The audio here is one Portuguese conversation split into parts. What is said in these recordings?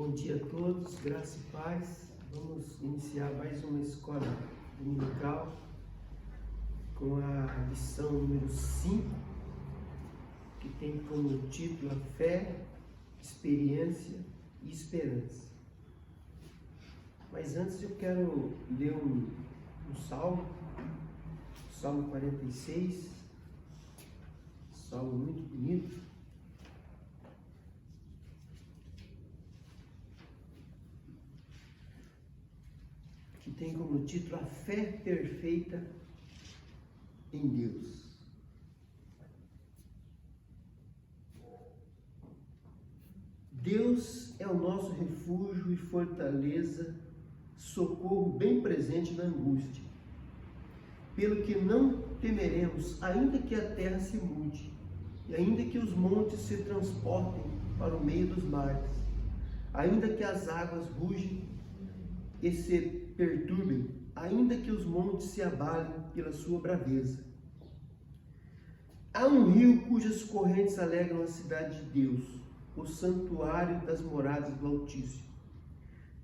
Bom dia a todos, graça e paz. Vamos iniciar mais uma escola dominical com a lição número 5, que tem como título a fé, experiência e esperança. Mas antes eu quero ler um salmo, Salmo 46, salmo muito bonito. Que tem como título a fé perfeita em Deus. Deus é o nosso refúgio e fortaleza, socorro bem presente na angústia. Pelo que não temeremos, ainda que a terra se mude, e ainda que os montes se transportem para o meio dos mares, ainda que as águas rugem e se perturbem, ainda que os montes se abalem pela sua braveza. Há um rio cujas correntes alegram a cidade de Deus, o santuário das moradas do Altíssimo.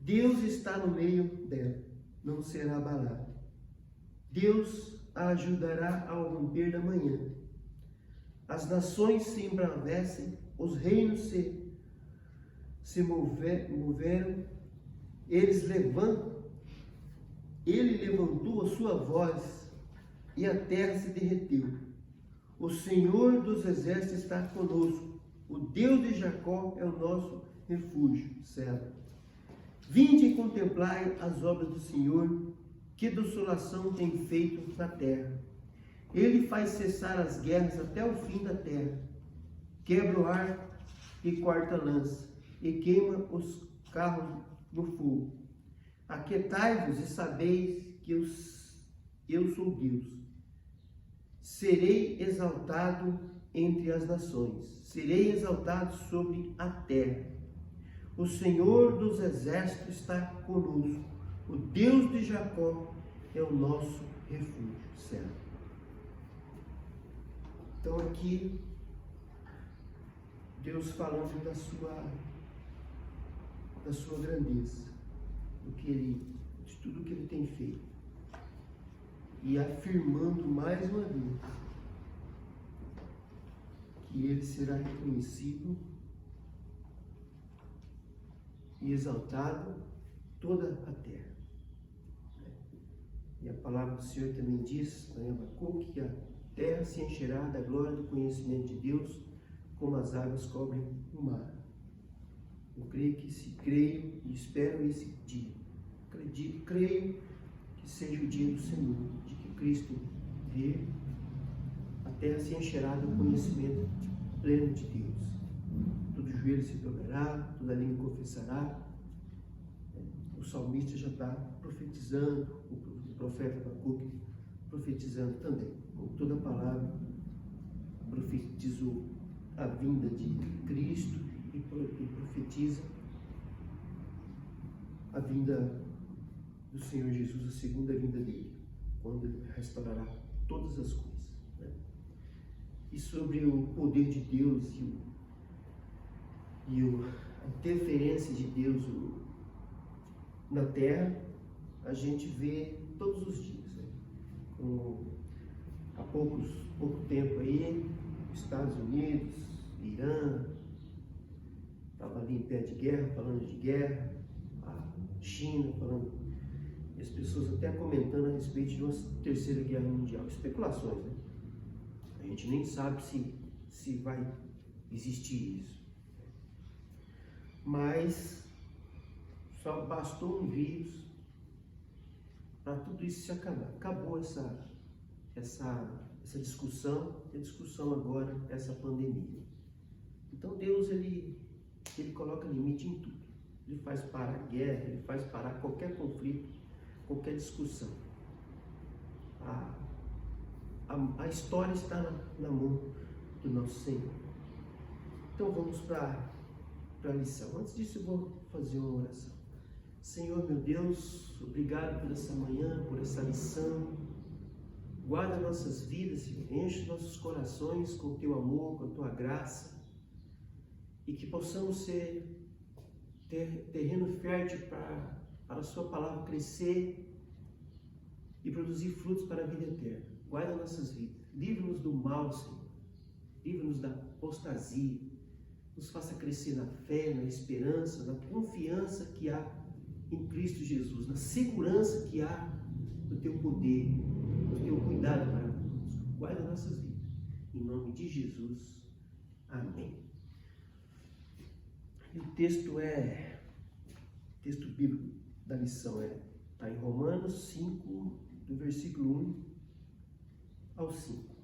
Deus está no meio dela, não será abalada. Deus a ajudará ao romper da manhã. As nações se embravecem, os reinos se moveram, ele levantou a sua voz e a terra se derreteu. O Senhor dos exércitos está conosco, o Deus de Jacó é o nosso refúgio. Sela. Vinde e contemplai as obras do Senhor, que desolação tem feito na terra. Ele faz cessar as guerras até o fim da terra, quebra o arco e corta a lança, e queima os carros no fogo. Aquietai-vos e sabeis que eu sou Deus. Serei exaltado entre as nações, serei exaltado sobre a terra. O Senhor dos exércitos está conosco, o Deus de Jacó é o nosso refúgio. Certo? Então aqui, Deus falando da sua grandeza, de tudo que Ele tem feito, e afirmando mais uma vez que Ele será reconhecido e exaltado toda a terra. E a palavra do Senhor também diz, em Abacuque, que a terra se encherá da glória do conhecimento de Deus, como as águas cobrem o mar. Eu creio e espero esse dia. Creio que seja o dia do Senhor, de que Cristo vê, a terra se encherá do conhecimento pleno de Deus. Todo joelho se dobrará, toda língua confessará. O salmista já está profetizando, o profeta Abacuque profetizando também. Toda a palavra profetizou a vinda de Cristo e profetiza a vinda do Senhor Jesus, a segunda vinda dele, quando ele restaurará todas as coisas. E sobre o poder de Deus e a interferência de Deus na terra, a gente vê todos os dias. Há pouco tempo aí, Estados Unidos, Irã, estava ali em pé de guerra, falando de guerra, a China falando, e as pessoas até comentando a respeito de uma terceira guerra mundial, especulações, né? A gente nem sabe se vai existir isso. Mas só bastou um vírus para tudo isso se acabar. Acabou essa discussão, e a discussão agora, essa pandemia. Então Deus, ele coloca limite em tudo. Ele faz parar a guerra, ele faz parar qualquer conflito, qualquer discussão. A história está na mão do nosso Senhor. Então vamos para a lição. Antes disso eu vou fazer uma oração. Senhor, meu Deus, obrigado por essa manhã, por essa lição. Guarda nossas vidas, Senhor. Enche nossos corações com o Teu amor, com a Tua graça. E que possamos ser terreno fértil para a sua palavra crescer e produzir frutos para a vida eterna. Guarda nossas vidas. Livra-nos do mal, Senhor. Livra-nos da apostasia. Nos faça crescer na fé, na esperança, na confiança que há em Cristo Jesus, na segurança que há no Teu poder, no Teu cuidado para conosco. Guarda nossas vidas. Em nome de Jesus. Amém. E o texto bíblico da lição está em Romanos 5, do versículo 1 ao 5.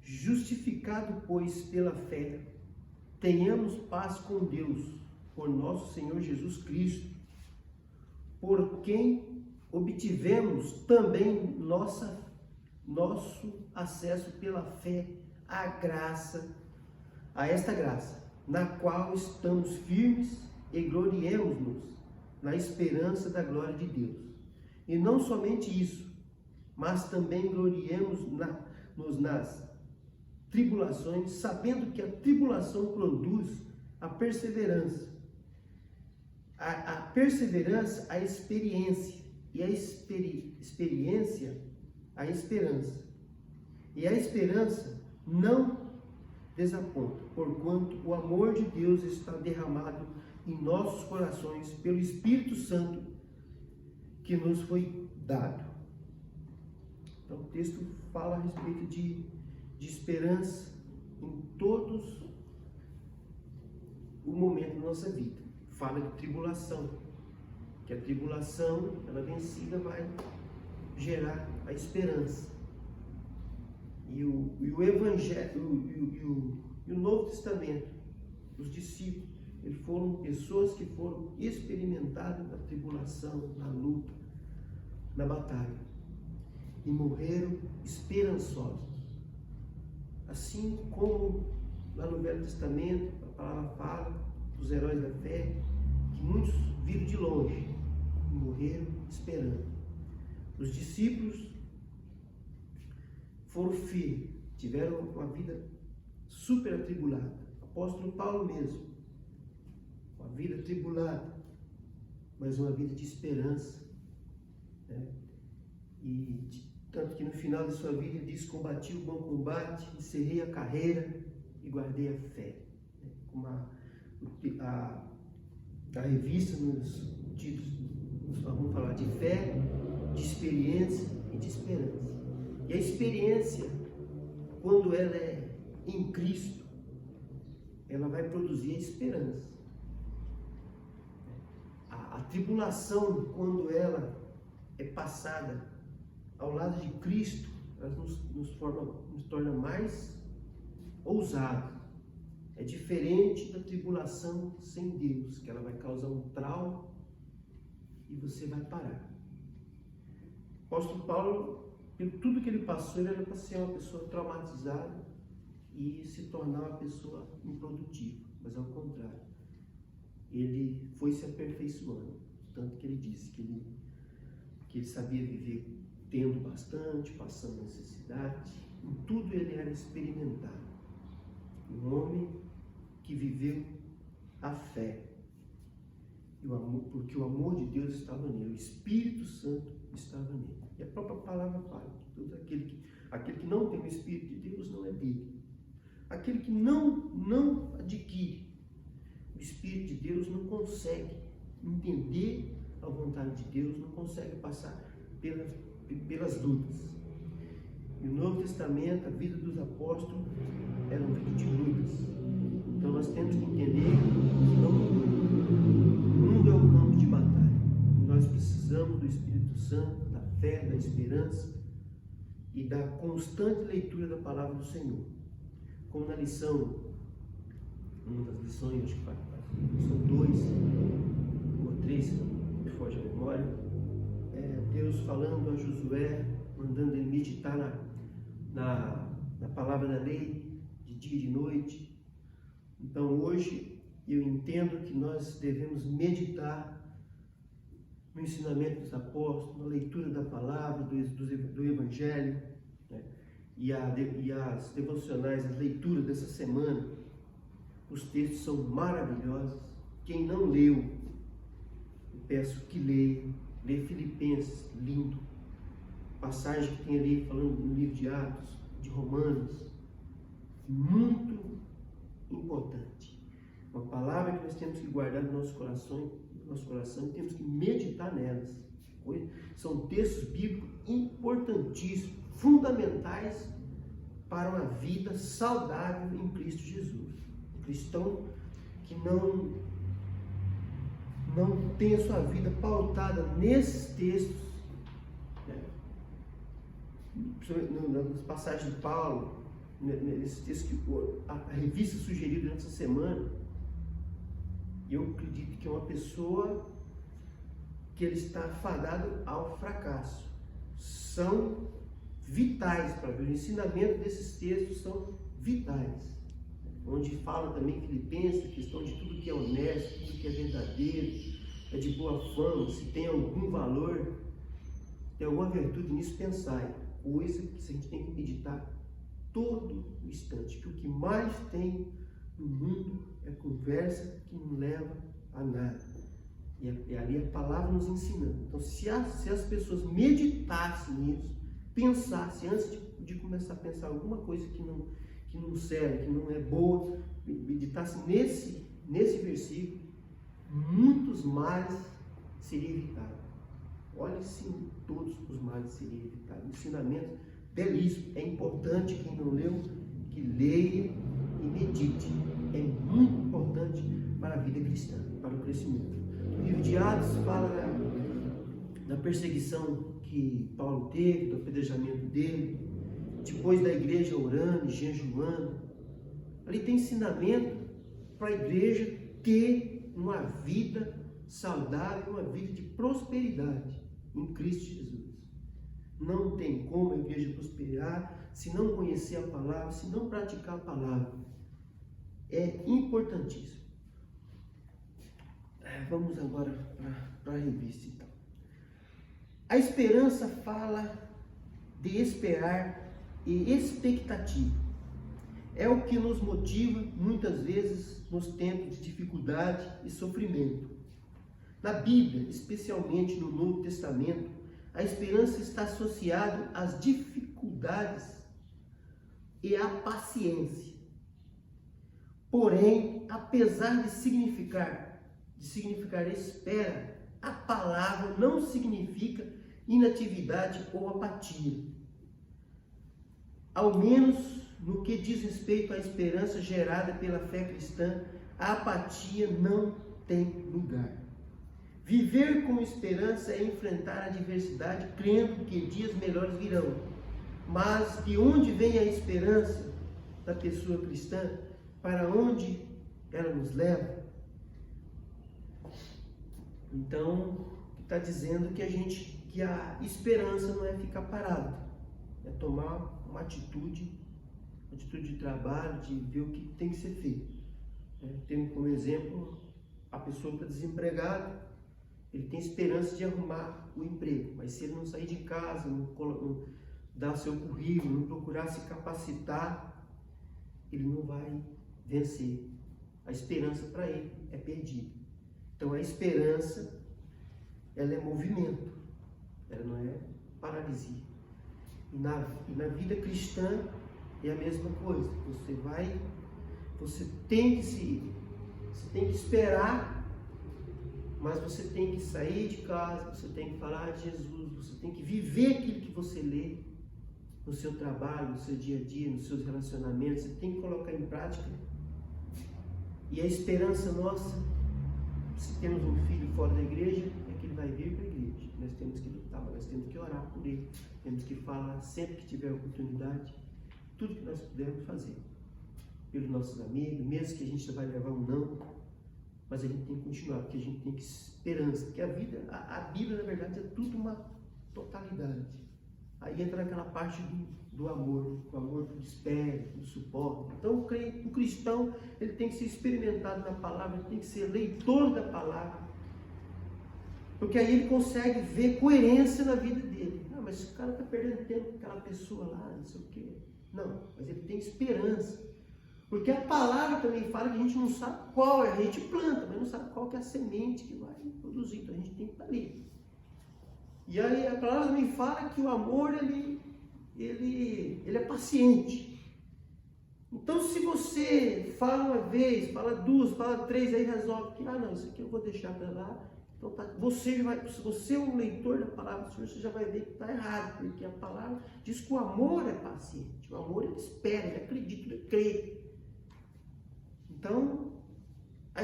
Justificado, pois, pela fé, tenhamos paz com Deus, por nosso Senhor Jesus Cristo, por quem obtivemos também nosso acesso pela fé a esta graça, na qual estamos firmes e gloriemos-nos na esperança da glória de Deus. E não somente isso, mas também gloriemos-nos nas tribulações, sabendo que a tribulação produz a perseverança. A perseverança, a experiência, e a experiência, a esperança. E a esperança não desaponta, porquanto o amor de Deus está derramado em nossos corações pelo Espírito Santo que nos foi dado. Então o texto fala a respeito de esperança em todos o momento da nossa vida. Fala de tribulação, que a tribulação, ela vencida, vai gerar a esperança. E o Evangelho e o Novo Testamento, os discípulos, eles foram pessoas que foram experimentadas na tribulação, na luta, na batalha, e morreram esperançosos. Assim como lá no Velho Testamento, a palavra fala dos heróis da fé, que muitos viram de longe e morreram esperando. Os discípulos foram firmes, tiveram uma vida super atribulada. O apóstolo Paulo mesmo, uma vida atribulada, mas uma vida de esperança, né? E tanto que no final de sua vida ele diz: combati o bom combate, encerrei a carreira e guardei a fé. Como a revista nos títulos, vamos falar de fé, de experiência e de esperança. E a experiência, quando ela é em Cristo, ela vai produzir a esperança. A tribulação, quando ela é passada ao lado de Cristo, ela nos torna mais ousados. É diferente da tribulação sem Deus, que ela vai causar um trauma e você vai parar. O apóstolo Paulo, pelo tudo que ele passou, ele era para ser uma pessoa traumatizada e se tornar uma pessoa improdutiva, mas ao contrário, ele foi se aperfeiçoando, tanto que ele disse que ele sabia viver tendo bastante, passando necessidade, em tudo ele era experimentado. Um homem que viveu a fé, e o amor, porque o amor de Deus estava nele, o Espírito Santo estava nele. E a própria palavra fala que todo aquele que não tem o Espírito de Deus não é dele. Aquele que não adquire o Espírito de Deus não consegue entender a vontade de Deus, não consegue passar pelas lutas. E o Novo Testamento, a vida dos apóstolos, era uma vida de lutas. Então nós temos que entender que o mundo é um campo de batalha. Nós precisamos do Espírito Santo, da fé, da esperança e da constante leitura da palavra do Senhor. Como na lição, uma das lições, acho que são 2 ou 3, se não me foge a memória, Deus falando a Josué, mandando ele meditar na palavra da lei, de dia e de noite. Então hoje eu entendo que nós devemos meditar no ensinamento dos apóstolos, na leitura da palavra, do Evangelho, né? E as devocionais, as leituras dessa semana, Os textos são maravilhosos. Quem não leu, eu peço que leia. Lê Filipenses, lindo. Passagem que tem ali falando no livro de Atos, de Romanos. Muito importante. Uma palavra que nós temos que guardar no nosso coração e temos que meditar nelas. São textos bíblicos importantíssimos, fundamentais para uma vida saudável em Cristo Jesus. Um cristão que não tem a sua vida pautada nesses textos, né? Nas passagens de Paulo, nesses textos que a revista sugeriu durante essa semana, eu acredito que é uma pessoa que ele está fadado ao fracasso. São vitais para ver. O ensinamento desses textos são vitais. Onde fala também Filipenses, a questão de tudo que é honesto, tudo que é verdadeiro, é de boa fama, se tem algum valor, tem alguma virtude nisso, pensai. Coisa que a gente tem que meditar todo instante, que o que mais tem no mundo é conversa que não leva a nada. E ali a palavra nos ensinando. Então, se as pessoas meditassem nisso, pensassem, antes de começar a pensar alguma coisa que não serve, que não é boa, meditassem nesse versículo, muitos males seriam evitados. Olha, sim, todos os males seriam evitados. Ensinamento belíssimo. É importante, quem não leu, que leia e medite. É muito importante para a vida cristã, para o crescimento. O livro de Atos fala da perseguição que Paulo teve, do apedrejamento dele, depois da igreja orando e jejuando. Ali tem ensinamento para a igreja ter uma vida saudável, uma vida de prosperidade em Cristo Jesus. Não tem como a igreja prosperar se não conhecer a palavra, se não praticar a palavra. É importantíssimo. Vamos agora para a revista, então. A esperança fala de esperar e expectativa. É o que nos motiva, muitas vezes, nos tempos de dificuldade e sofrimento. Na Bíblia, especialmente no Novo Testamento, a esperança está associada às dificuldades e à paciência. Porém, apesar de significar espera, a palavra não significa inatividade ou apatia. Ao menos no que diz respeito à esperança gerada pela fé cristã, a apatia não tem lugar. Viver com esperança é enfrentar a adversidade, crendo que dias melhores virão. Mas de onde vem a esperança da pessoa cristã? Para onde ela nos leva? Então, está dizendo que a esperança não é ficar parado, é tomar uma atitude de trabalho, de ver o que tem que ser feito. Tendo como exemplo a pessoa que está desempregada, ele tem esperança de arrumar o emprego, mas se ele não sair de casa, não dar seu currículo, não procurar se capacitar, ele não vai vencer. A esperança para ele é perdida. Então a esperança, ela é movimento, ela não é paralisia. E na vida cristã é a mesma coisa. Você tem que esperar, mas você tem que sair de casa, você tem que falar de Jesus, você tem que viver aquilo que você lê no seu trabalho, no seu dia a dia, nos seus relacionamentos, você tem que colocar em prática. E a esperança nossa, se temos um filho fora da igreja, é que ele vai vir para a igreja. Nós temos que lutar, nós temos que orar por ele, temos que falar sempre que tiver oportunidade, tudo que nós pudermos fazer, pelos nossos amigos, mesmo que a gente vai levar um não, mas a gente tem que continuar, porque a gente tem que esperança, porque a Bíblia, na verdade, é tudo uma totalidade. Aí entra aquela parte do amor, o amor do espera, do suporte. Então, o cristão, ele tem que ser experimentado na palavra, ele tem que ser leitor da palavra, porque aí ele consegue ver coerência na vida dele. Ah, mas o cara está perdendo tempo com aquela pessoa lá, não sei o quê. Não, mas ele tem esperança. Porque a palavra também fala que a gente não sabe qual é, a gente planta, mas não sabe qual que é a semente que vai produzir, então a gente tem que estar ali. E aí a palavra também fala que o amor, ele é paciente. Então, se você fala uma vez, fala duas, fala três, aí resolve que, não, isso aqui eu vou deixar para lá. Então, se você é um leitor da palavra do Senhor, você já vai ver que está errado, porque a palavra diz que o amor é paciente. O amor, ele espera, ele acredita, ele crê. Então, a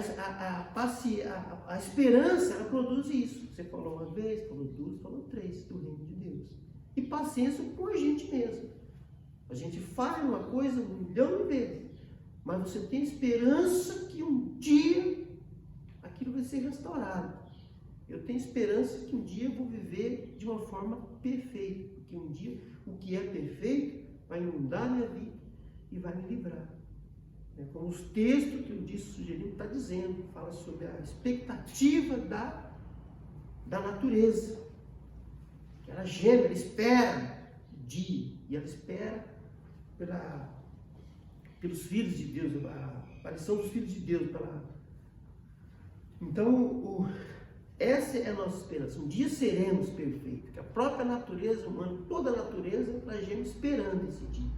esperança, ela produz isso. Você falou uma vez, falou duas, falou três, do reino de Deus. E paciência com a gente mesmo. A gente faz uma coisa um milhão de vezes, mas você tem esperança que um dia aquilo vai ser restaurado. Eu tenho esperança que um dia eu vou viver de uma forma perfeita, porque um dia o que é perfeito vai inundar minha vida e vai me livrar. Como os textos que eu disse sugerindo está dizendo, fala sobre a expectativa da natureza. Que ela geme, ela espera o dia, e ela espera pelos filhos de Deus, a aparição dos filhos de Deus. Então, essa é a nossa esperança. Um dia seremos perfeitos, que a própria natureza humana, toda a natureza, ela geme esperando esse dia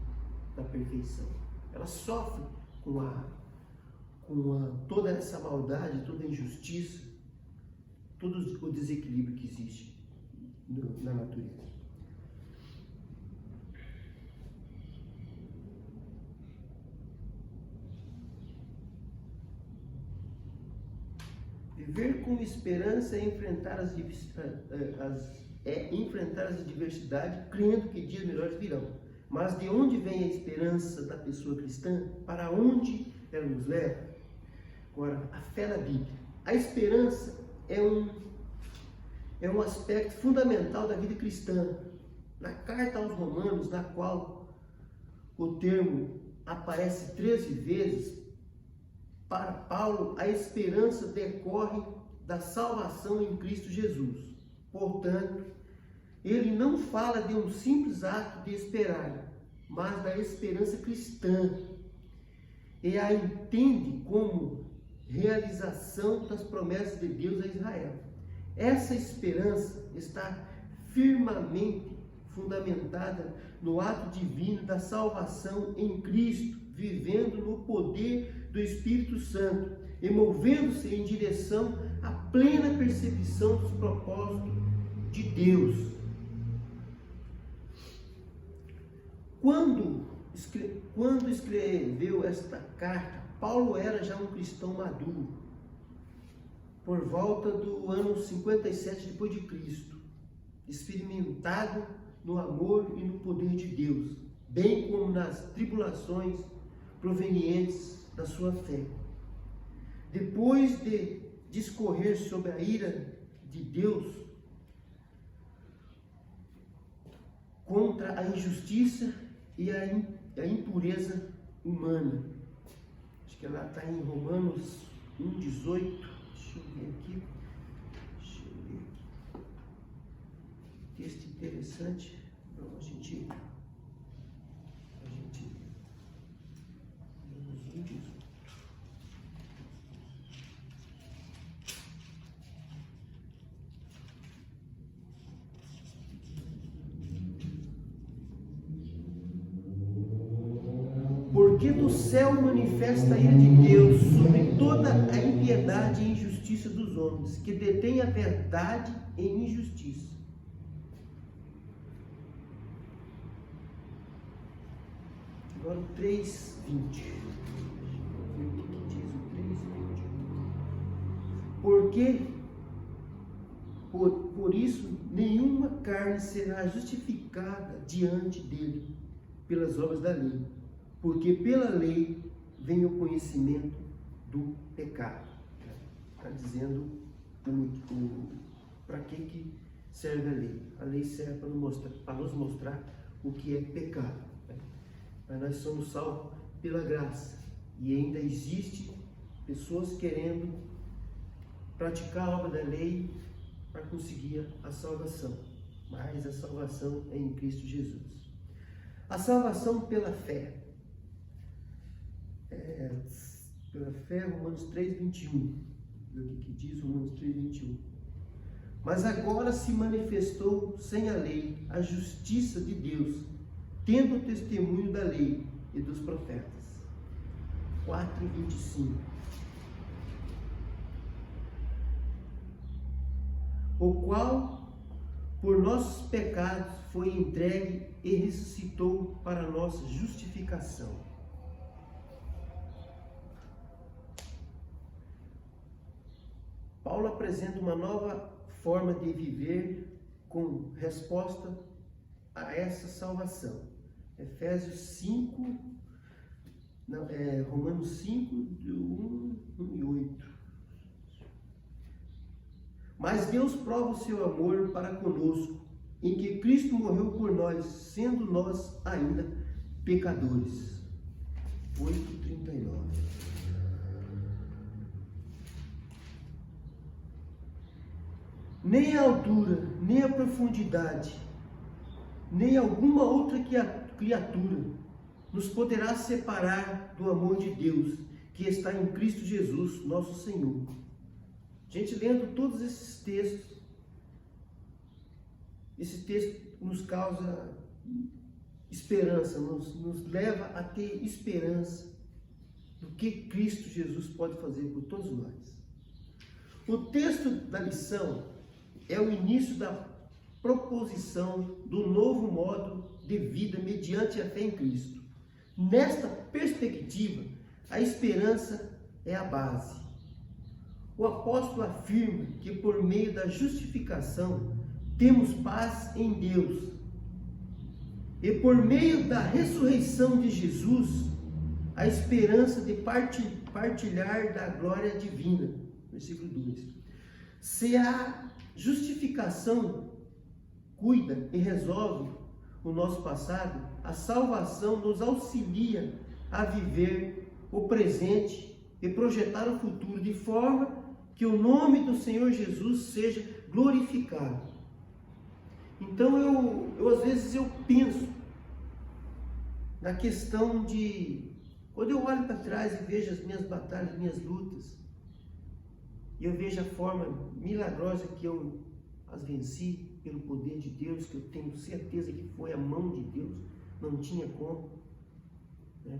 da perfeição. Ela sofre com toda essa maldade, toda a injustiça, todo o desequilíbrio que existe na natureza. Viver com esperança é enfrentar as adversidades, crendo que dias melhores virão. Mas de onde vem a esperança da pessoa cristã? Para onde ela nos leva? Agora, a fé na Bíblia. A esperança é um aspecto fundamental da vida cristã. Na carta aos Romanos, na qual o termo aparece 13 vezes, para Paulo, a esperança decorre da salvação em Cristo Jesus. Portanto, ele não fala de um simples ato de esperar, mas da esperança cristã. E a entende como realização das promessas de Deus a Israel. Essa esperança está firmemente fundamentada no ato divino da salvação em Cristo, vivendo no poder do Espírito Santo e movendo-se em direção à plena percepção dos propósitos de Deus. Quando escreveu esta carta, Paulo era já um cristão maduro, por volta do ano 57 depois de Cristo, experimentado no amor e no poder de Deus, bem como nas tribulações provenientes da sua fé. Depois de discorrer sobre a ira de Deus contra a injustiça e a impureza humana. Acho que ela está em Romanos 1,18. Deixa eu ver aqui. Texto interessante para a gente. Porque do céu manifesta a ira de Deus sobre toda a impiedade e injustiça dos homens, que detêm a verdade em injustiça. Agora o 3:20. Deixa eu ver o que diz o 3:20. Porque por isso nenhuma carne será justificada diante dele pelas obras da lei, porque pela lei vem o conhecimento do pecado. Está dizendo para que serve a lei. A lei serve para nos mostrar o que é pecado. Mas nós somos salvos pela graça. E ainda existe pessoas querendo praticar a obra da lei para conseguir a salvação. Mas a salvação é em Cristo Jesus. A salvação pela fé. Pela fé, Romanos 3:21. O que diz Romanos 3:21? Mas agora se manifestou sem a lei a justiça de Deus, tendo o testemunho da lei e dos profetas. 4:25. O qual, por nossos pecados, foi entregue e ressuscitou para a nossa justificação. Paulo apresenta uma nova forma de viver com resposta a essa salvação. Efésios 5, Romanos 5, de 1 e 8. Mas Deus prova o seu amor para conosco, em que Cristo morreu por nós, sendo nós ainda pecadores. 8:39. Nem a altura, nem a profundidade, nem alguma outra criatura nos poderá separar do amor de Deus, que está em Cristo Jesus, nosso Senhor. Gente, lendo todos esses textos, esse texto nos causa esperança, nos leva a ter esperança do que Cristo Jesus pode fazer por todos nós. O texto da lição é o início da proposição do novo modo de vida mediante a fé em Cristo. Nesta perspectiva, a esperança é a base. O apóstolo afirma que por meio da justificação temos paz em Deus. E por meio da ressurreição de Jesus, a esperança de partilhar da glória divina. Versículo 2. Se a justificação cuida e resolve o nosso passado, a salvação nos auxilia a viver o presente e projetar o futuro de forma que o nome do Senhor Jesus seja glorificado. Então eu às vezes eu penso na questão de, quando eu olho para trás e vejo as minhas batalhas, as minhas lutas, e eu vejo a forma milagrosa que eu as venci pelo poder de Deus, que eu tenho certeza que foi a mão de Deus, não tinha como, né?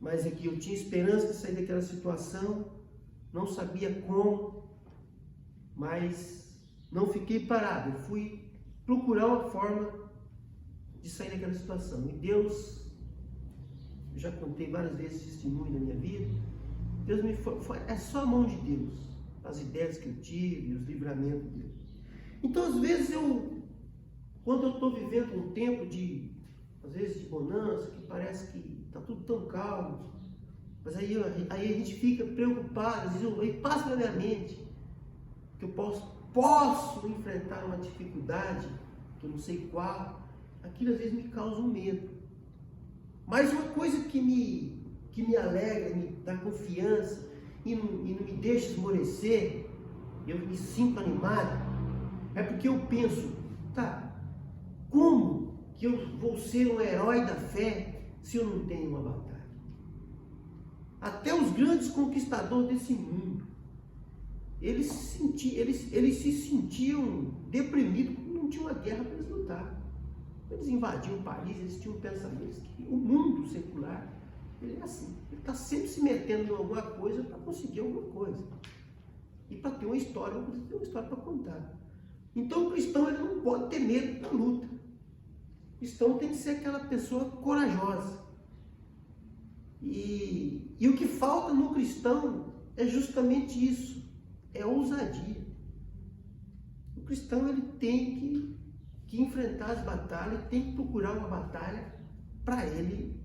Mas é que eu tinha esperança de sair daquela situação, não sabia como, mas não fiquei parado, eu fui procurar uma forma de sair daquela situação. E Deus, eu já contei várias vezes testemunho da minha vida, Deus é só a mão de Deus, as ideias que eu tive, os livramentos dele. Então, às vezes, quando eu estou vivendo um tempo às vezes, de bonança, que parece que está tudo tão calmo, mas aí a gente fica preocupado, às vezes aí passa na minha mente que eu posso enfrentar uma dificuldade, que eu não sei qual, aquilo às vezes me causa um medo. Mas uma coisa que me alegra, me dá confiança e não me deixa esmorecer, eu me sinto animado, é porque eu penso, como que eu vou ser um herói da fé se eu não tenho uma batalha? Até os grandes conquistadores desse mundo, eles se sentiam deprimidos porque não tinha uma guerra para eles lutar. Eles invadiam Paris, eles tinham pensamentos que o mundo secular, ele é assim, ele está sempre se metendo em alguma coisa para conseguir alguma coisa. E para ter uma história para contar. Então o cristão ele não pode ter medo da luta. O cristão tem que ser aquela pessoa corajosa. E o que falta no cristão é justamente isso, é ousadia. O cristão ele tem que enfrentar as batalhas, tem que procurar uma batalha para ele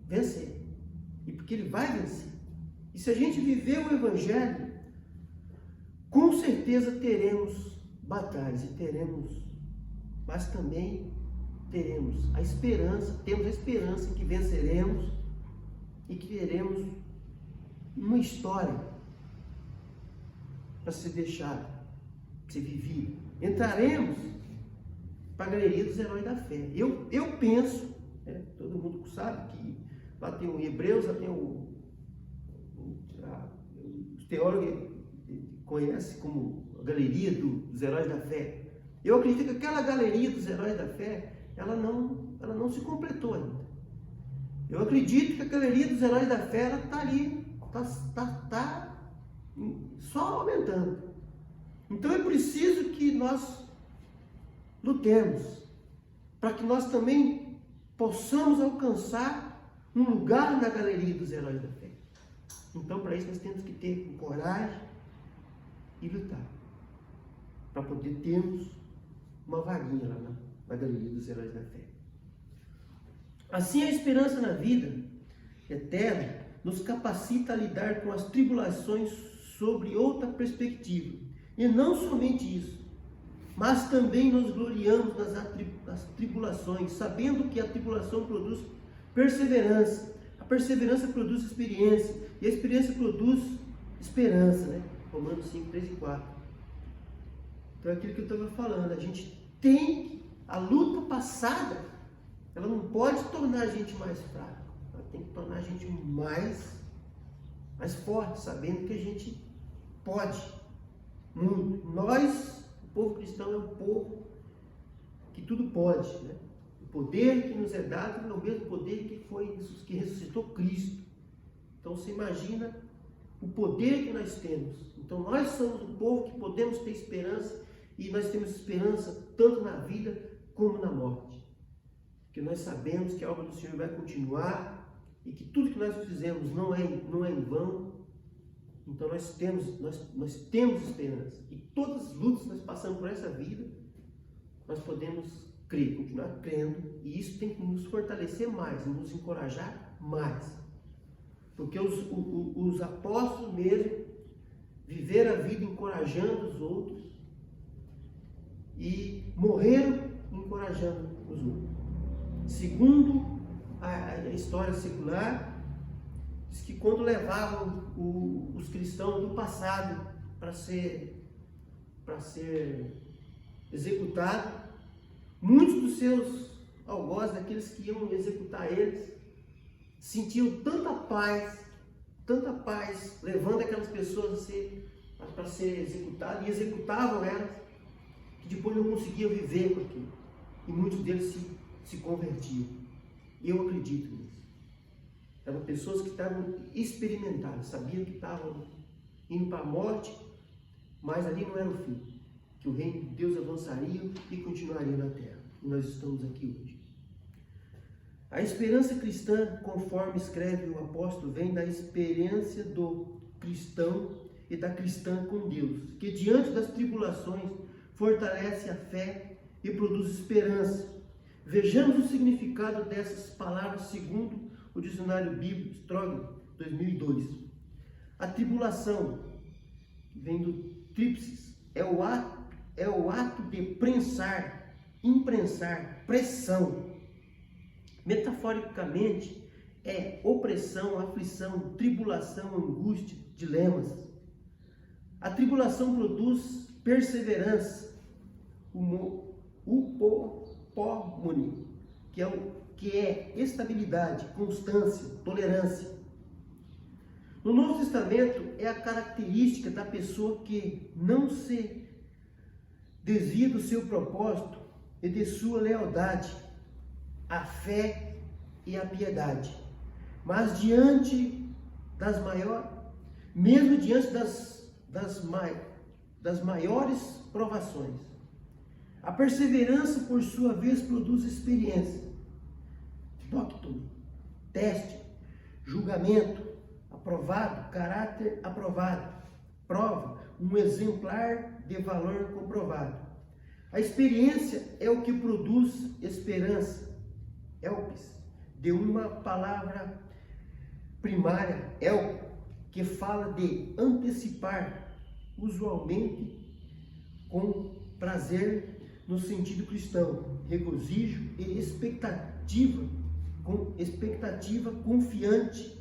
vencer. E porque ele vai vencer. E se a gente viver o Evangelho, com certeza teremos batalhas e mas também temos a esperança que venceremos e que teremos uma história para ser deixada, para ser vivida. Entraremos para a galeria dos heróis da fé. Eu penso, todo mundo sabe que lá tem o Hebreus, lá tem os teólogos conhecem como a galeria dos heróis da fé. Eu acredito que aquela galeria dos heróis da fé, ela não se completou ainda. Eu acredito que a galeria dos heróis da fé, ela está ali, está só aumentando. Então é preciso que nós lutemos, para que nós também possamos alcançar um lugar na galeria dos heróis da fé. Então, para isso, nós temos que ter coragem e lutar, para poder termos uma vaguinha lá na galeria dos heróis da fé. Assim, a esperança na vida eterna nos capacita a lidar com as tribulações sobre outra perspectiva. E não somente isso, mas também nos gloriamos nas tribulações, sabendo que a tribulação produz perseverança, a perseverança produz experiência, e a experiência produz esperança, né? Romanos 5, 3 e 4. Então é aquilo que eu estava falando, a gente tem a luta passada, ela não pode tornar a gente mais fraco, ela tem que tornar a gente mais forte, sabendo que a gente pode muito. Nós, o povo cristão, é um povo que tudo pode, né? O poder que nos é dado é o mesmo poder que ressuscitou Cristo. Então você imagina o poder que nós temos. Então nós somos o povo que podemos ter esperança, e nós temos esperança tanto na vida como na morte. Porque nós sabemos que a obra do Senhor vai continuar e que tudo que nós fizemos não é em vão. Então nós temos esperança. E todas as lutas que nós passamos por essa vida, nós podemos crer, continuar crendo, e isso tem que nos fortalecer mais, nos encorajar mais. Porque os apóstolos mesmo viveram a vida encorajando os outros e morreram encorajando os outros. Segundo a história secular, diz que quando levavam os cristãos do passado para ser executado, muitos dos seus algozes, daqueles que iam executar eles, sentiam tanta paz, levando aquelas pessoas para ser executadas, e executavam elas, que depois não conseguiam viver com aquilo. E muitos deles se convertiam. E eu acredito nisso. Eram pessoas que estavam experimentadas, sabiam que estavam indo para a morte, mas ali não era o fim. Que o reino de Deus avançaria e continuaria na terra. E nós estamos aqui hoje. A esperança cristã, conforme escreve o apóstolo, vem da experiência do cristão e da cristã com Deus, que diante das tribulações fortalece a fé e produz esperança. Vejamos o significado dessas palavras segundo o dicionário bíblico Strong 2002. A tribulação, que vem do tríplice, é o ato de imprensar, pressão. Metaforicamente, é opressão, aflição, tribulação, angústia, dilemas. A tribulação produz perseverança, upomone, que é estabilidade, constância, tolerância. No Novo Testamento, é a característica da pessoa que não se desvia do seu propósito e de sua lealdade, a fé e a piedade. Mas diante mesmo diante das maiores provações, a perseverança, por sua vez, produz experiência, doctrina, teste, julgamento, aprovado, caráter aprovado, prova, um exemplar de valor comprovado. A experiência é o que produz esperança, elpis, de uma palavra primária, elp, que fala de antecipar, usualmente com prazer no sentido cristão, regozijo e expectativa confiante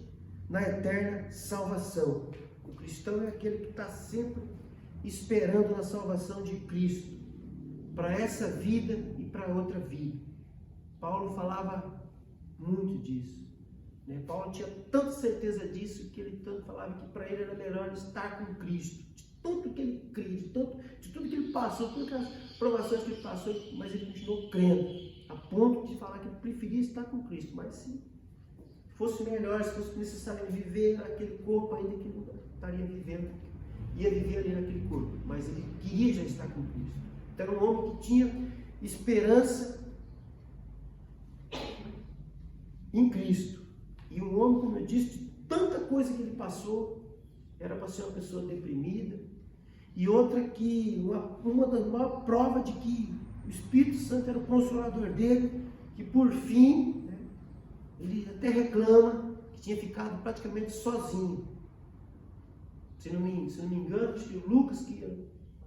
na eterna salvação. O cristão é aquele que está sempre esperando na salvação de Cristo, para essa vida e para outra vida. Paulo falava muito disso. né? Paulo tinha tanta certeza disso que ele tanto falava que para ele era melhor estar com Cristo. De tudo que ele cria, de tudo que ele passou, todas aquelas provações que ele passou, mas ele continuou crendo, a ponto de falar que ele preferia estar com Cristo. Mas se fosse melhor, se fosse necessário viver naquele corpo ainda que ele não estaria vivendo, ia viver ali naquele corpo, mas ele queria já estar com Cristo. Então era um homem que tinha esperança em Cristo. E um homem, como eu disse, de tanta coisa que ele passou, era para ser uma pessoa deprimida. E outra que, uma das maiores provas de que o Espírito Santo era o consolador dele, que por fim, né, ele até reclama que tinha ficado praticamente sozinho. Se não me engano, acho que o Lucas que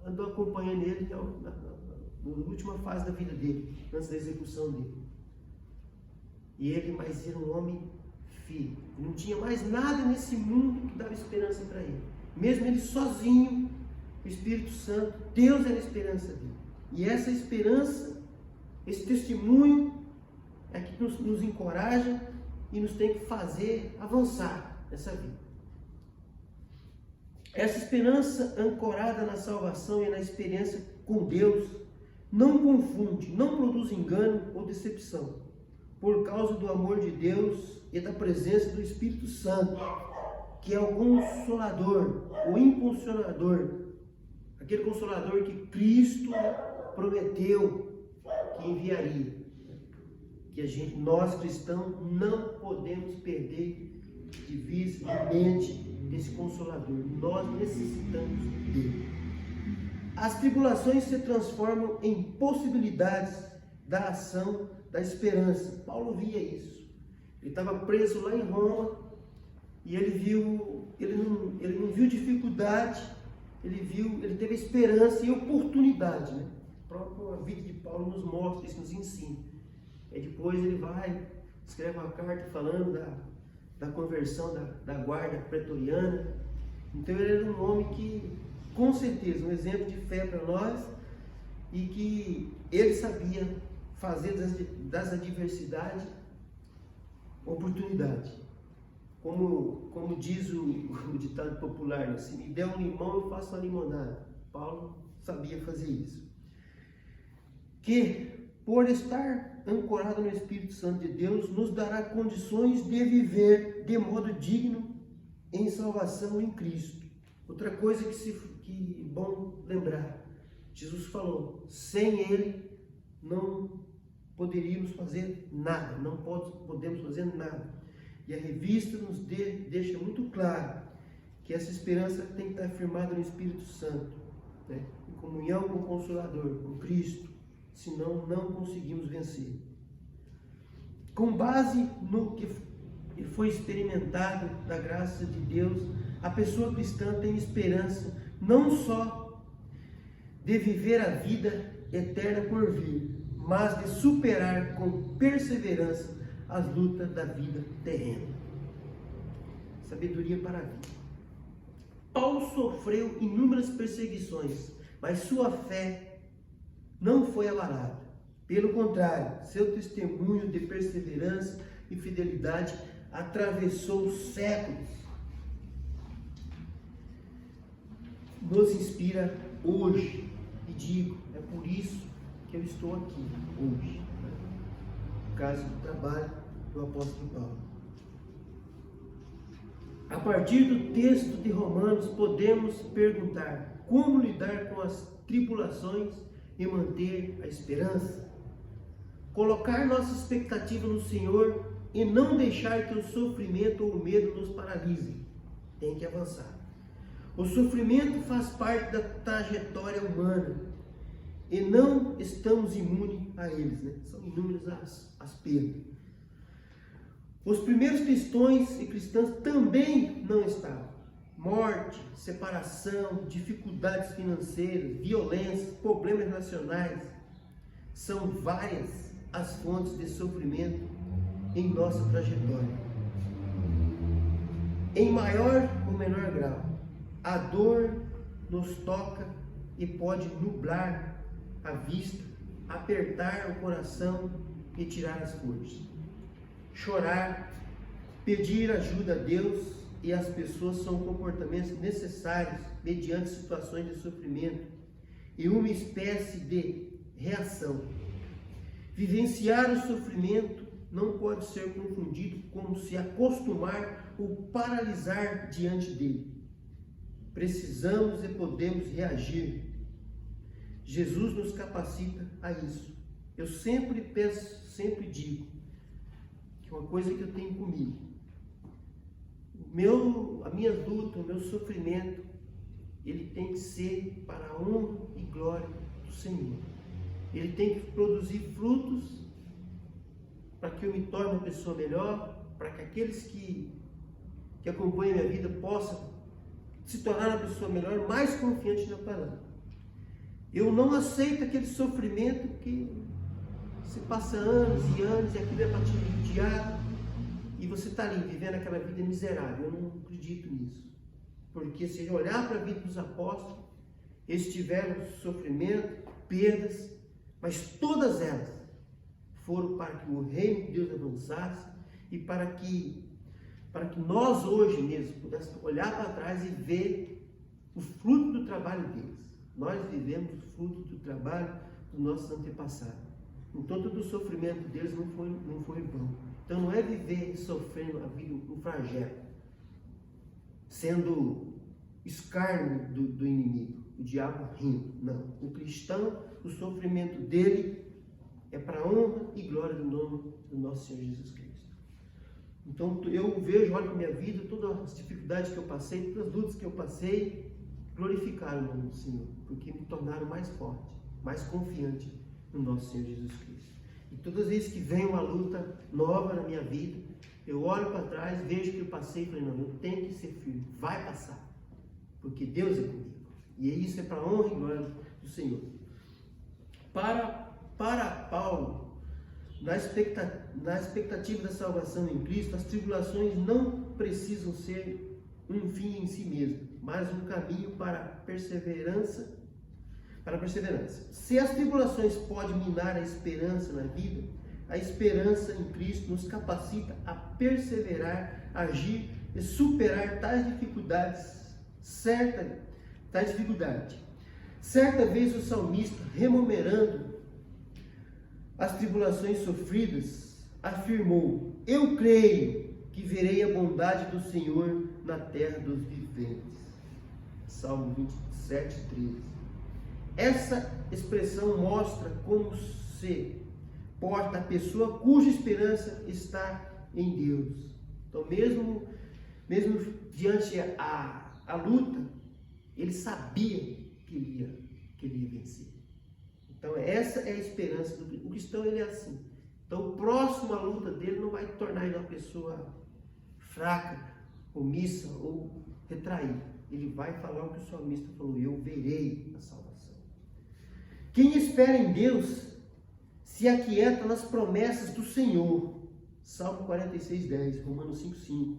andou acompanhando ele na última fase da vida dele, antes da execução dele. E ele, mas era um homem firme. Não tinha mais nada nesse mundo que dava esperança para ele. Mesmo ele sozinho, o Espírito Santo, Deus era a esperança dele. E essa esperança, esse testemunho, é que nos encoraja e nos tem que fazer avançar nessa vida. Essa esperança ancorada na salvação e na experiência com Deus não confunde, não produz engano ou decepção, por causa do amor de Deus e da presença do Espírito Santo, que é o consolador, o impulsionador, aquele consolador que Cristo prometeu que enviaria, que nós cristãos não podemos perder de vista, de mente, desse consolador. Nós necessitamos dele. As tribulações se transformam em possibilidades da ação da esperança. Paulo via isso. Ele estava preso lá em Roma e ele não viu dificuldade, ele teve esperança e oportunidade, né? A própria vida de Paulo nos mostra isso, nos ensina. E depois ele escreve uma carta falando da conversão da guarda pretoriana. Então ele era um homem que, com certeza, um exemplo de fé para nós, e que ele sabia fazer das adversidades oportunidade. Como diz o ditado popular, se me der um limão eu faço uma limonada. Paulo sabia fazer isso. Que por estar ancorado no Espírito Santo de Deus, nos dará condições de viver de modo digno em salvação em Cristo. Outra coisa que bom lembrar, Jesus falou, sem Ele não poderíamos fazer nada, não podemos fazer nada. E a revista nos deixa muito claro que essa esperança tem que estar firmada no Espírito Santo, né? Em comunhão com o Consolador, com Cristo. Senão não conseguimos vencer. Com base no que foi experimentado da graça de Deus, a pessoa cristã tem esperança não só de viver a vida eterna por vir, mas de superar com perseverança as lutas da vida terrena. Sabedoria para a vida. Paulo sofreu inúmeras perseguições, mas sua fé não foi abalada. Pelo contrário, seu testemunho de perseverança e fidelidade atravessou séculos. Nos inspira hoje. E digo, é por isso que eu estou aqui hoje. No caso do trabalho do apóstolo Paulo. A partir do texto de Romanos, podemos perguntar como lidar com as tribulações e manter a esperança. Colocar nossa expectativa no Senhor e não deixar que o sofrimento ou o medo nos paralise. Tem que avançar. O sofrimento faz parte da trajetória humana e não estamos imunes a eles, né? São inúmeras as perdas. Os primeiros cristãos e cristãs também não estavam. Morte, separação, dificuldades financeiras, violência, problemas nacionais, são várias as fontes de sofrimento em nossa trajetória. Em maior ou menor grau, a dor nos toca e pode nublar a vista, apertar o coração e tirar as forças. Chorar, Pedir ajuda a Deus e às pessoas são comportamentos necessários mediante situações de sofrimento e uma espécie de reação. Vivenciar o sofrimento não pode ser confundido com se acostumar ou paralisar diante dele. Precisamos e podemos reagir. Jesus nos capacita a isso. Eu sempre penso, sempre digo, que uma coisa que eu tenho comigo, a minha luta, o meu sofrimento, ele tem que ser para a honra e glória do Senhor. Ele tem que produzir frutos para que eu me torne uma pessoa melhor, para que aqueles que acompanham a minha vida possam se tornar uma pessoa melhor, mais confiante na palavra. Eu não aceito aquele sofrimento que se passa anos e anos e aquilo é para te judiar e você está ali vivendo aquela vida miserável. Eu não acredito nisso. Porque se eu olhar para a vida dos apóstolos, eles tiveram sofrimento, perdas, mas todas elas foram para que o reino de Deus avançasse e para que nós hoje mesmo pudéssemos olhar para trás e ver o fruto do trabalho deles. Nós vivemos o fruto do trabalho dos nossos antepassados. Então todo o sofrimento deles não foi vão. Então não é viver sofrendo a vida um flagelo, sendo escárnio do inimigo, o diabo rindo. Não. O cristão, o sofrimento dele é para a honra e glória do nome do nosso Senhor Jesus Cristo. Então eu vejo, olho para a minha vida, todas as dificuldades que eu passei, todas as lutas que eu passei, glorificaram o nome do Senhor, porque me tornaram mais forte, mais confiante no nosso Senhor Jesus Cristo. E todas as vezes que vem uma luta nova na minha vida, eu olho para trás, vejo que eu passei e falei, não, eu tenho que ser firme, vai passar, porque Deus é comigo. E isso é para a honra e glória do Senhor. Para Paulo, na expectativa da salvação em Cristo, as tribulações não precisam ser um fim em si mesmo, mas um caminho para a perseverança. Se as tribulações podem minar a esperança na vida, a esperança em Cristo nos capacita a perseverar, agir e superar tais dificuldades. Certa vez o salmista, rememoando as tribulações sofridas, afirmou: eu creio que verei a bondade do Senhor na terra dos viventes. Salmo 27, 13. Essa expressão mostra como se porta a pessoa cuja esperança está em Deus. Então, mesmo diante a luta, ele sabia que ele ia vencer. Então, essa é a esperança do cristão, ele é assim. Então, o próximo à luta dele não vai tornar ele uma pessoa fraca, omissa ou retraída. Ele vai falar o que o salmista falou: eu verei a salvação. Quem espera em Deus se aquieta nas promessas do Senhor. Salmo 46, 10, Romanos 5, 5.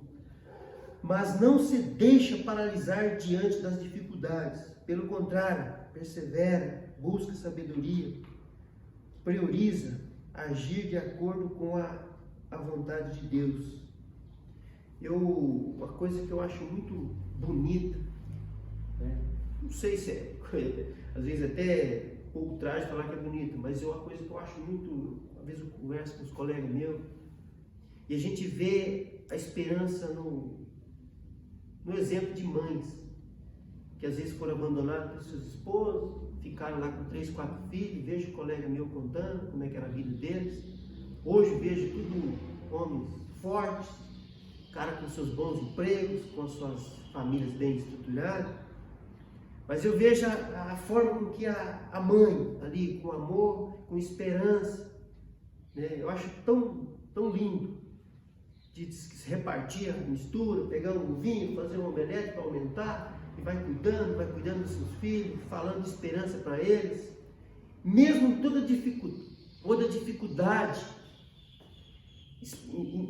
Mas não se deixa paralisar diante das dificuldades. Pelo contrário, persevera, busca sabedoria, prioriza agir de acordo com a vontade de Deus. Uma coisa que eu acho muito bonita, né? Não sei se às vezes até pouco trágico falar que é bonito, mas é uma coisa que eu acho muito, às vezes eu converso com os colegas meus, e a gente vê a esperança no exemplo de mães, que às vezes foram abandonadas pelos seus esposos, ficaram lá com 3, 4 filhos. Vejo um colega meu contando como é que era a vida deles. Hoje vejo tudo homens fortes, cara com seus bons empregos, com as suas famílias bem estruturadas. Mas eu vejo a forma com que a mãe ali, com amor, com esperança, né? Eu acho tão lindo de se repartir a mistura, pegar um vinho, fazer um omelete para aumentar, e vai cuidando dos seus filhos, falando de esperança para eles, mesmo toda dificuldade,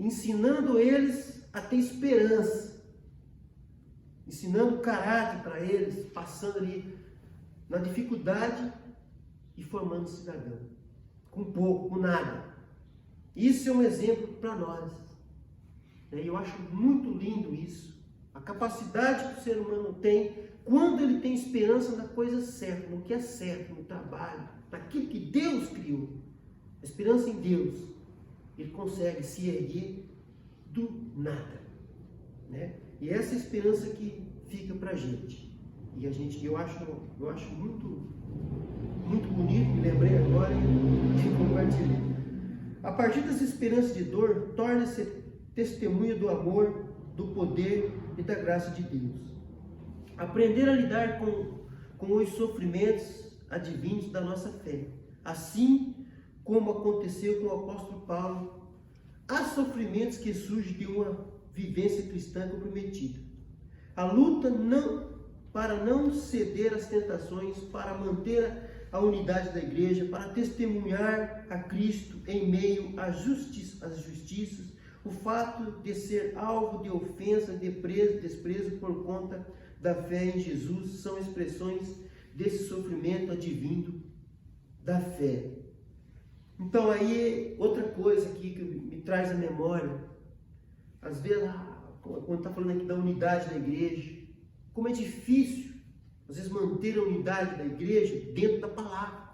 ensinando eles a ter esperança, ensinando caráter para eles, passando ali na dificuldade e formando cidadão, com pouco, com nada. Isso é um exemplo para nós. E eu acho muito lindo isso. A capacidade que o ser humano tem quando ele tem esperança na coisa certa, no que é certo, no trabalho, naquilo que Deus criou. A esperança em Deus. Ele consegue se erguer do nada. Né? E essa esperança que fica para a gente. E eu acho muito, muito bonito, me lembrei agora e compartilhei. A partir dessa esperança de dor, torna-se testemunha do amor, do poder e da graça de Deus. Aprender a lidar com os sofrimentos advindos da nossa fé. Assim como aconteceu com o apóstolo Paulo, há sofrimentos que surgem de uma vivência cristã comprometida. A luta para não ceder às tentações, para manter a unidade da igreja, para testemunhar a Cristo em meio às justiças, o fato de ser alvo de ofensa, desprezo por conta da fé em Jesus, são expressões desse sofrimento advindo da fé. Então aí, outra coisa aqui que me traz à memória, às vezes, quando está falando aqui da unidade da igreja, como é difícil, às vezes, manter a unidade da igreja dentro da palavra.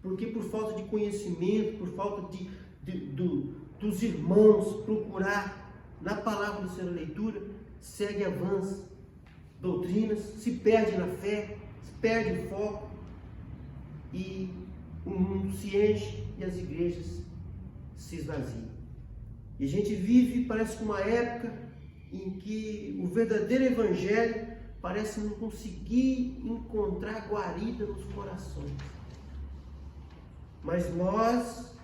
Porque por falta de conhecimento, por falta dos irmãos procurar na palavra do Senhor a leitura, segue, avança, doutrinas, se perde na fé, se perde o foco, e o mundo se enche e as igrejas se esvaziam. E a gente vive, parece, uma época em que o verdadeiro evangelho parece não conseguir encontrar guarida nos corações. Mas nós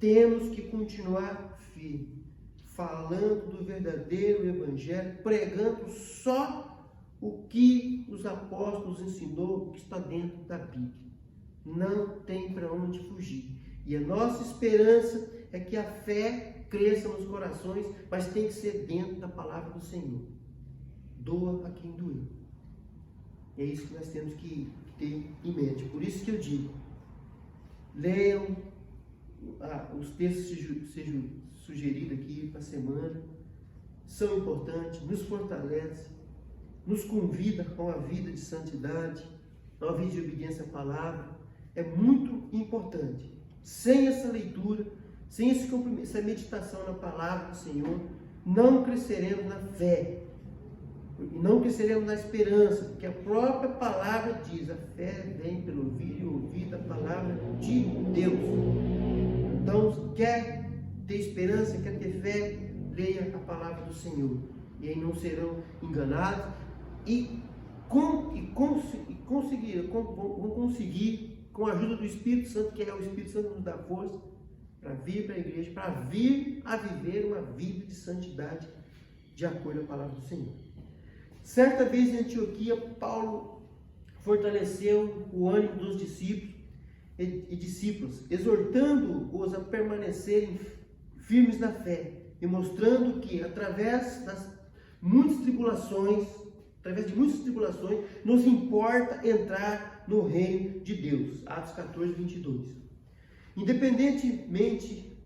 temos que continuar firme, falando do verdadeiro evangelho, pregando só o que os apóstolos ensinou, o que está dentro da Bíblia. Não tem para onde fugir. E a nossa esperança é que a fé cresça nos corações, mas tem que ser dentro da palavra do Senhor. Doa a quem doer. É isso que nós temos que ter em mente. Por isso que eu digo, leiam os textos sugeridos aqui para a semana, são importantes, nos fortalecem, nos convida a uma vida de santidade, a uma vida de obediência à palavra. É muito importante. Sem essa leitura, sem essa meditação na palavra do Senhor, não cresceremos na fé, e não cresceremos na esperança, porque a própria palavra diz, a fé vem pelo ouvir e ouvir a palavra de Deus. Então, quer ter esperança, quer ter fé, leia a palavra do Senhor, e aí não serão enganados, vão conseguir, com a ajuda do Espírito Santo, que é o Espírito Santo que nos dá força, para vir para a igreja, para vir a viver uma vida de santidade, de acordo com a palavra do Senhor. Certa vez em Antioquia, Paulo fortaleceu o ânimo dos discípulos e discípulos, exortando-os a permanecerem firmes na fé e mostrando que através de muitas tribulações, nos importa entrar no reino de Deus. Atos 14, 22. Independentemente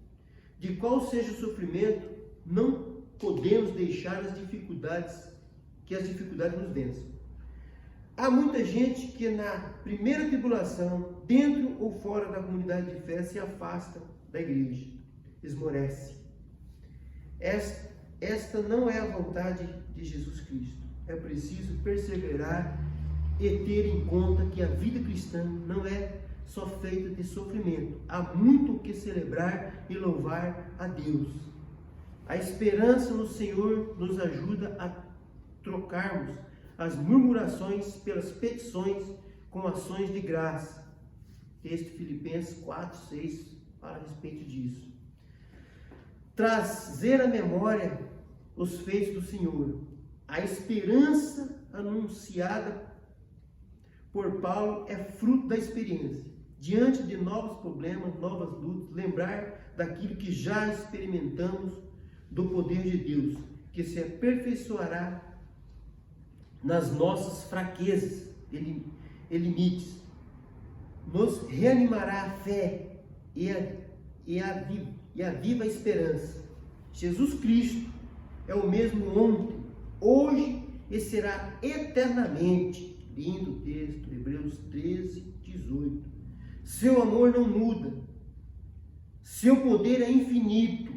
de qual seja o sofrimento, não podemos deixar que as dificuldades nos vençam. Há muita gente que na primeira tribulação, dentro ou fora da comunidade de fé, se afasta da igreja, esmorece. Esta não é a vontade de Jesus Cristo. É preciso perseverar e ter em conta que a vida cristã não é só feita de sofrimento. Há muito o que celebrar e louvar a Deus. A esperança no Senhor nos ajuda a trocarmos as murmurações pelas petições com ações de graça. Texto Filipenses 4, 6 fala a respeito disso. Trazer à memória os feitos do Senhor. A esperança anunciada por Paulo é fruto da experiência. Diante de novos problemas, novas lutas, lembrar daquilo que já experimentamos do poder de Deus, que se aperfeiçoará nas nossas fraquezas e limites, nos reanimará a fé e a viva esperança. Jesus Cristo é o mesmo ontem, hoje e será eternamente. Lindo texto, Hebreus 13, 18. Seu amor não muda, seu poder é infinito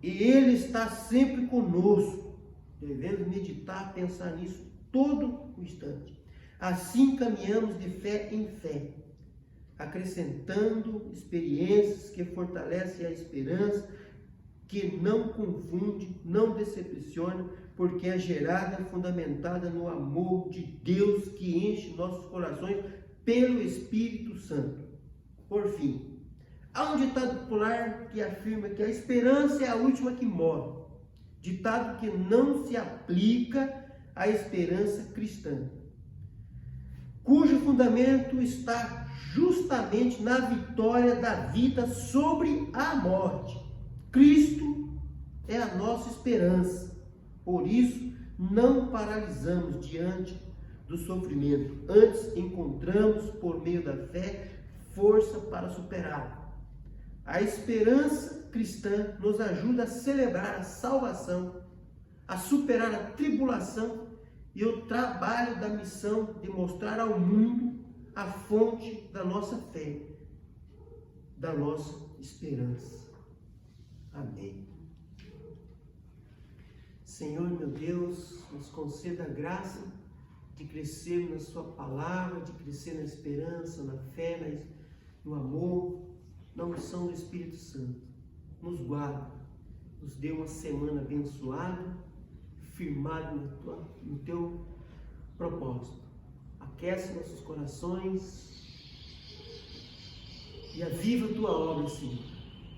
e Ele está sempre conosco. Devemos meditar, pensar nisso todo o instante. Assim caminhamos de fé em fé, acrescentando experiências que fortalecem a esperança, que não confunde, não decepciona, porque é gerada e fundamentada no amor de Deus que enche nossos corações pelo Espírito Santo. Por fim, há um ditado popular que afirma que a esperança é a última que morre. Ditado que não se aplica à esperança cristã, cujo fundamento está justamente na vitória da vida sobre a morte. Cristo é a nossa esperança. Por isso, não paralisamos diante do sofrimento. Antes, encontramos, por meio da fé, força para superá-lo. A esperança cristã nos ajuda a celebrar a salvação, a superar a tribulação e o trabalho da missão de mostrar ao mundo a fonte da nossa fé, da nossa esperança. Amém. Senhor, meu Deus, nos conceda a graça de crescer na sua palavra, de crescer na esperança, na fé, no amor, na unção do Espírito Santo. Nos guarda, nos dê uma semana abençoada, firmado no teu propósito. Aquece nossos corações e aviva a tua obra, Senhor,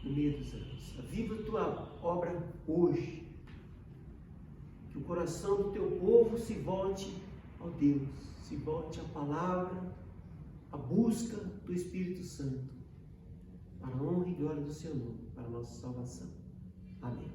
no meio dos anos. Aviva a tua obra hoje. Que o coração do teu povo se volte ao Deus, se volte à palavra, à busca do Espírito Santo, para a honra e glória do seu nome, para a nossa salvação. Amém.